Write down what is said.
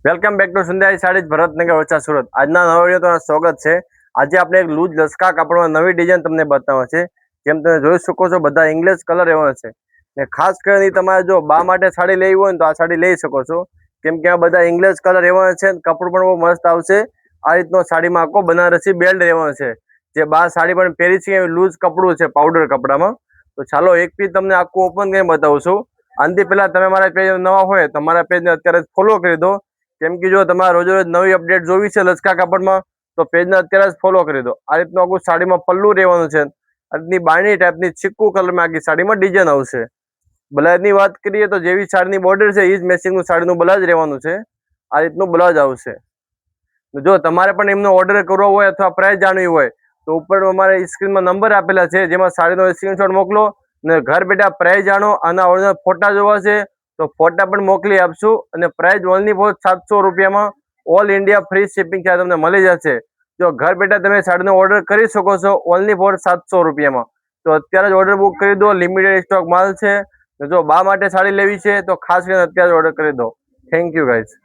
Welcome back to Sundarai Sarees Bharatnagar Varachha Surat. આજના નવા video તમારું સ્વાગત છે। આજે આપણે એક લૂઝ લસકા કાપડમાં નવી ડિઝાઇન તમને બતાવવા છે। જેમ તમે જોઈ શકો છો બધા ઇંગ્લિશ કલર એવા છે ને ખાસ કરીને તમારે જો બા માટે સાડી લેવી હોય ને તો આ સાડી લઈ શકો છો, કેમ કે આ બધા ઇંગ્લિશ કલર એવા છે, કપડું પણ બહુ મસ્ત આવશે। આ રીતનો સાડીમાં આખો બનારસી બેલ્ટ રહેવાનો છે, જે બા સાડી પણ પહેરી છે એ લૂઝ કપડું છે પાવડર કપડામાં। તો ચાલો એક પીસ તમને આખું ઓપન કરીને બતાવું છું। આનાથી પહેલા તમે મારા પેજ નવા હોય તો મારા પેજને અત્યારે ફોલો કરી દો, કેમ કે જો તમારે રોજ રોજ નવી અપડેટ જોવી છે લચકા કાપડમાં તો પેજને અત્યારે જ ફોલો કરી દો। આ રીતનું આખું સાડીમાં પલ્લું રહેવાનું છે, આ રીતની બાણી ટાઈપની ચીકુ કલરમાં આખી સાડીમાં ડિઝાઇન આવશે। બ્લાઉઝની વાત કરીએ તો જેવી સાડીની બોર્ડર છે એ જ મેચિંગનું સાડીનું બ્લાઉઝ રહેવાનું છે। આ રીતનું બ્લાઉઝ આવશે। જો તમારે પણ એમનો ઓર્ડર કરવો હોય અથવા પ્રાઇસ જાણવી હોય તો ઉપર અમારે સ્ક્રીનમાં નંબર આપેલા છે, જેમાં સાડીનો સ્ક્રીનશોટ મોકલો અને ઘર બેઠા પ્રાઇસ જાણો। આના ઓરિજિનલ ફોટા જોવા છે તો ફોટા પણ મોકલી આપશું, અને પ્રાઇસ ઓનલી ફોર 700 રૂપિયામાં all India free shipping charge તમને મળી જશે। જો ઘર બેઠા તમે સાડીનો ઓર્ડર કરી શકો છો ઓનલી ફોર 700 રૂપિયામાં। તો અત્યારે જ ઓર્ડર બુક કરી દો, લિમિટેડ સ્ટોક માલ છે। જો બા માટે સાડી લેવી છે તો ખાસ કરીને અત્યારે ઓર્ડર કરી દો। Thank you guys.